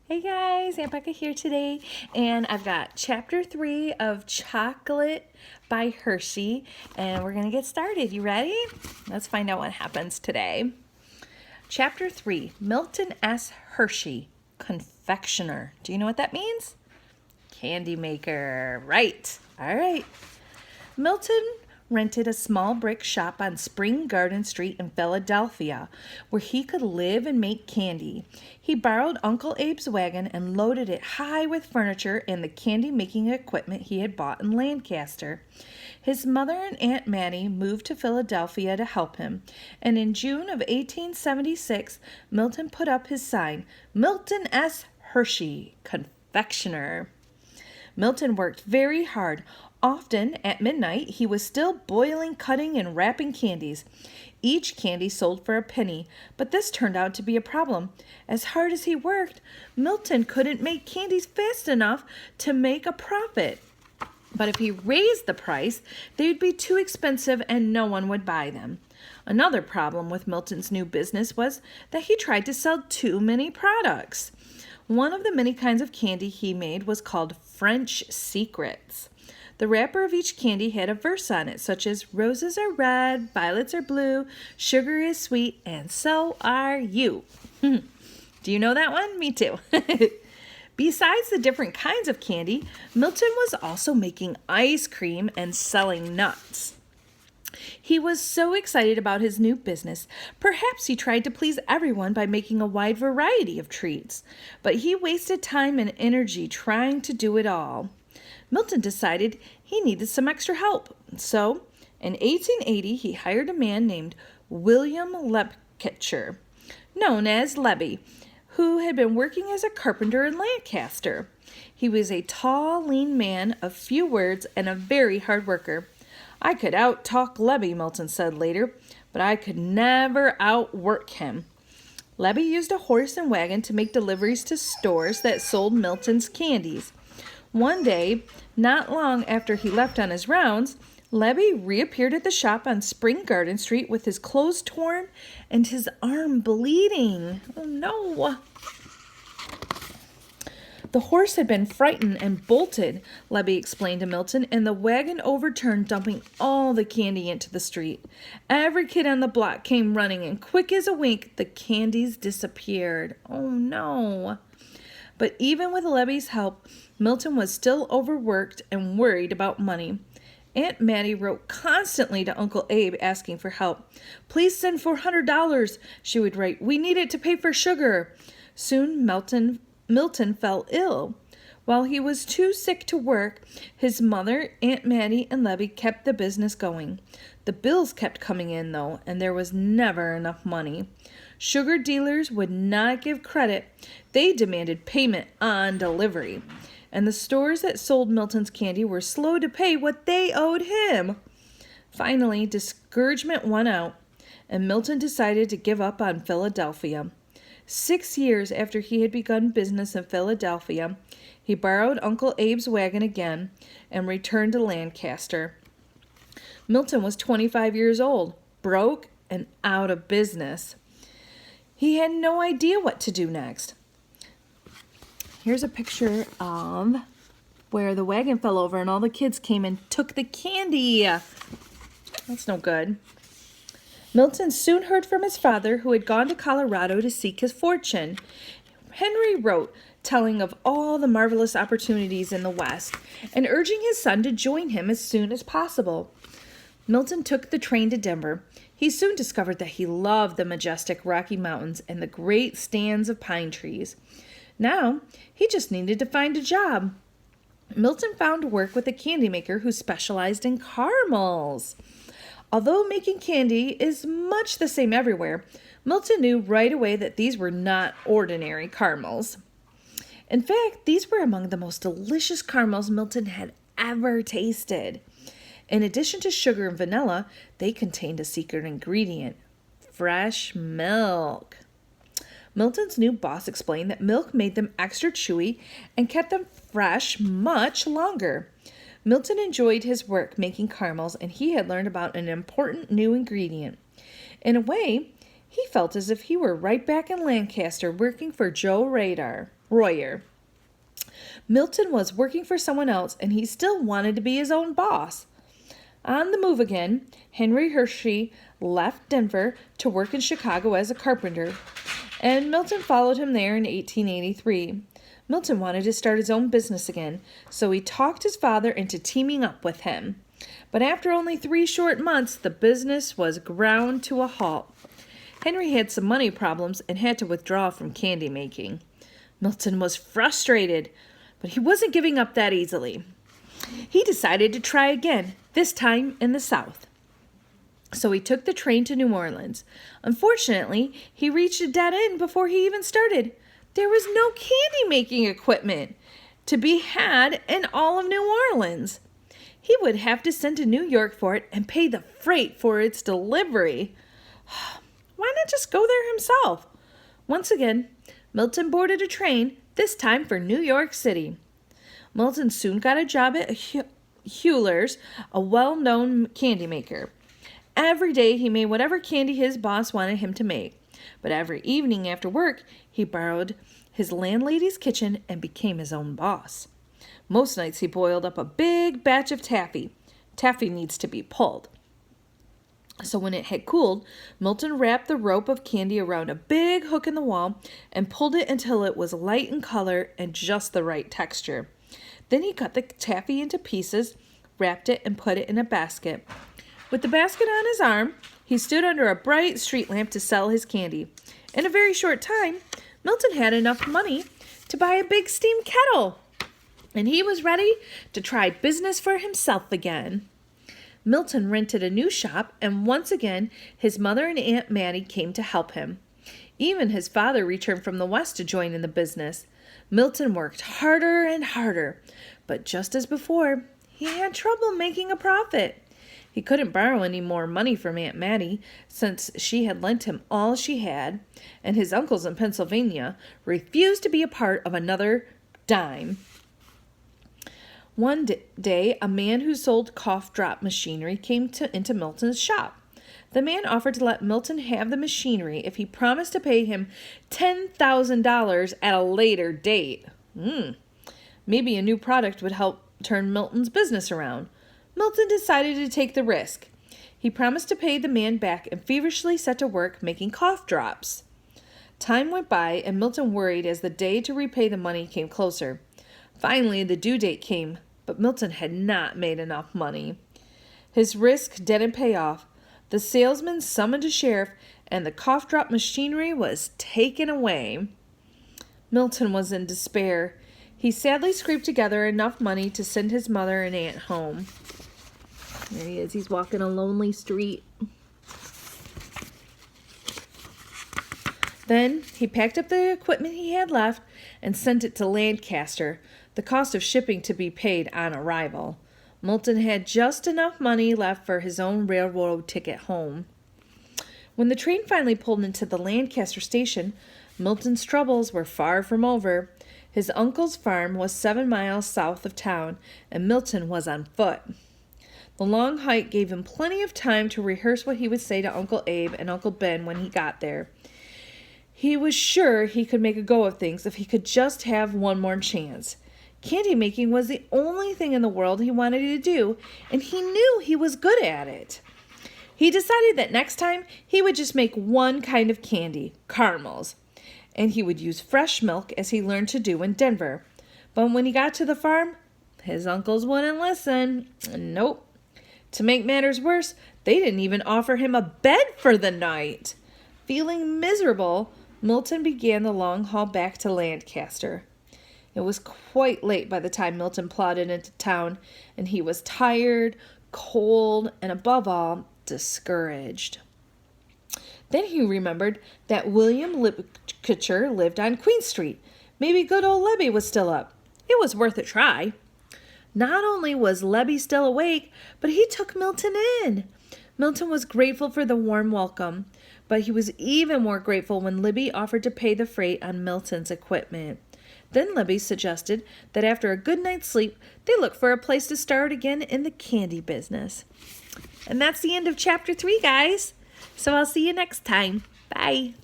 Hey guys, Aunt Becca here today, and I've got chapter 3 of Chocolate by Hershey, and we're going to get started. You ready? Let's find out what happens today. Chapter 3, Milton S. Hershey, confectioner. Do you know what that means? Candy maker. Right. All right. Milton rented a small brick shop on Spring Garden Street in Philadelphia where he could live and make candy. He borrowed Uncle Abe's wagon and loaded it high with furniture and the candy making equipment he had bought in Lancaster. His mother and Aunt Mattie moved to Philadelphia to help him, and in June of 1876, Milton put up his sign, Milton S. Hershey, confectioner. Milton worked very hard. Often, at midnight, he was still boiling, cutting, and wrapping candies. Each candy sold for a penny, but this turned out to be a problem. As hard as he worked, Milton couldn't make candies fast enough to make a profit. But if he raised the price, they would be too expensive and no one would buy them. Another problem with Milton's new business was that he tried to sell too many products. One of the many kinds of candy he made was called French Secrets. The wrapper of each candy had a verse on it, such as roses are red, violets are blue, sugar is sweet, and so are you. Do you know that one? Me too. Besides the different kinds of candy, Milton was also making ice cream and selling nuts. He was so excited about his new business, perhaps he tried to please everyone by making a wide variety of treats, but he wasted time and energy trying to do it all. Milton decided he needed some extra help, so in 1880 he hired a man named William Lepkitcher, known as Lebby, who had been working as a carpenter in Lancaster. He was a tall, lean man of few words and a very hard worker. I could out-talk Lebby, Milton said later, but I could never outwork him. Lebby used a horse and wagon to make deliveries to stores that sold Milton's candies. One day, not long after he left on his rounds, Lebby reappeared at the shop on Spring Garden Street with his clothes torn and his arm bleeding. Oh no! The horse had been frightened and bolted, Lebby explained to Milton, and the wagon overturned, dumping all the candy into the street. Every kid on the block came running, and quick as a wink, the candies disappeared. Oh no! But even with Lebby's help, Milton was still overworked and worried about money. Aunt Mattie wrote constantly to Uncle Abe asking for help. Please send $400, she would write. We need it to pay for sugar. Soon Milton fell ill. While he was too sick to work, his mother, Aunt Mattie, and Lebby kept the business going. The bills kept coming in, though, and there was never enough money. Sugar dealers would not give credit. They demanded payment on delivery. And the stores that sold Milton's candy were slow to pay what they owed him. Finally, discouragement won out, and Milton decided to give up on Philadelphia. 6 years after he had begun business in Philadelphia, he borrowed Uncle Abe's wagon again and returned to Lancaster. Milton was 25 years old, broke and out of business. He had no idea what to do next. Here's a picture of where the wagon fell over and all the kids came and took the candy. That's no good. Milton soon heard from his father, who had gone to Colorado to seek his fortune. Henry wrote, telling of all the marvelous opportunities in the West and urging his son to join him as soon as possible. Milton took the train to Denver. He soon discovered that he loved the majestic Rocky Mountains and the great stands of pine trees. Now, he just needed to find a job. Milton found work with a candy maker who specialized in caramels. Although making candy is much the same everywhere, Milton knew right away that these were not ordinary caramels. In fact, these were among the most delicious caramels Milton had ever tasted. In addition to sugar and vanilla, they contained a secret ingredient, fresh milk. Milton's new boss explained that milk made them extra chewy and kept them fresh much longer. Milton enjoyed his work making caramels, and he had learned about an important new ingredient. In a way, He felt as if he were right back in Lancaster working for Joe Royer. Milton was working for someone else, and he still wanted to be his own boss. On the move again, Henry Hershey left Denver to work in Chicago as a carpenter, and Milton followed him there in 1883. Milton wanted to start his own business again, so he talked his father into teaming up with him. But after only 3 short months, the business was ground to a halt. Henry had some money problems and had to withdraw from candy making. Milton was frustrated, but he wasn't giving up that easily. He decided to try again, this time in the South. So he took the train to New Orleans. Unfortunately, he reached a dead end before he even started. There was no candy-making equipment to be had in all of New Orleans. He would have to send to New York for it and pay the freight for its delivery. Why not just go there himself? Once again, Milton boarded a train, this time for New York City. Milton soon got a job at Hewler's, a well-known candy maker. Every day he made whatever candy his boss wanted him to make. But every evening after work, he borrowed his landlady's kitchen and became his own boss. Most nights he boiled up a big batch of taffy. Taffy needs to be pulled. So when it had cooled, Milton wrapped the rope of candy around a big hook in the wall and pulled it until it was light in color and just the right texture. Then he cut the taffy into pieces, wrapped it, and put it in a basket. With the basket on his arm, he stood under a bright street lamp to sell his candy. In a very short time, Milton had enough money to buy a big steam kettle, and he was ready to try business for himself again. Milton rented a new shop, and once again, his mother and Aunt Mattie came to help him. Even his father returned from the West to join in the business. Milton worked harder and harder, but just as before, he had trouble making a profit. He couldn't borrow any more money from Aunt Mattie, since she had lent him all she had, and his uncles in Pennsylvania refused to be a part of another dime. One day, a man who sold cough drop machinery came into Milton's shop. The man offered to let Milton have the machinery if he promised to pay him $10,000 at a later date. Maybe a new product would help turn Milton's business around. Milton decided to take the risk. He promised to pay the man back and feverishly set to work making cough drops. Time went by, and Milton worried as the day to repay the money came closer. Finally, the due date came, but Milton had not made enough money. His risk didn't pay off. The salesman summoned a sheriff, and the cough drop machinery was taken away. Milton was in despair. He sadly scraped together enough money to send his mother and aunt home. There he is. He's walking a lonely street. Then he packed up the equipment he had left and sent it to Lancaster, the cost of shipping to be paid on arrival. Milton had just enough money left for his own railroad ticket home. When the train finally pulled into the Lancaster station, Milton's troubles were far from over. His uncle's farm was 7 miles south of town, and Milton was on foot. The long hike gave him plenty of time to rehearse what he would say to Uncle Abe and Uncle Ben when he got there. He was sure he could make a go of things if he could just have one more chance. Candy making was the only thing in the world he wanted to do, and he knew he was good at it. He decided that next time he would just make one kind of candy, caramels, and he would use fresh milk as he learned to do in Denver. But when he got to the farm, his uncles wouldn't listen. Nope. To make matters worse, they didn't even offer him a bed for the night. Feeling miserable, Milton began the long haul back to Lancaster. It was quite late by the time Milton plodded into town, and he was tired, cold, and above all, discouraged. Then he remembered that William Lipkitcher lived on Queen Street. Maybe good old Lebby was still up. It was worth a try. Not only was Lebby still awake, but he took Milton in. Milton was grateful for the warm welcome, but he was even more grateful when Libby offered to pay the freight on Milton's equipment. Then Libby suggested that after a good night's sleep, they look for a place to start again in the candy business. And that's the end of chapter 3, guys. So I'll see you next time. Bye.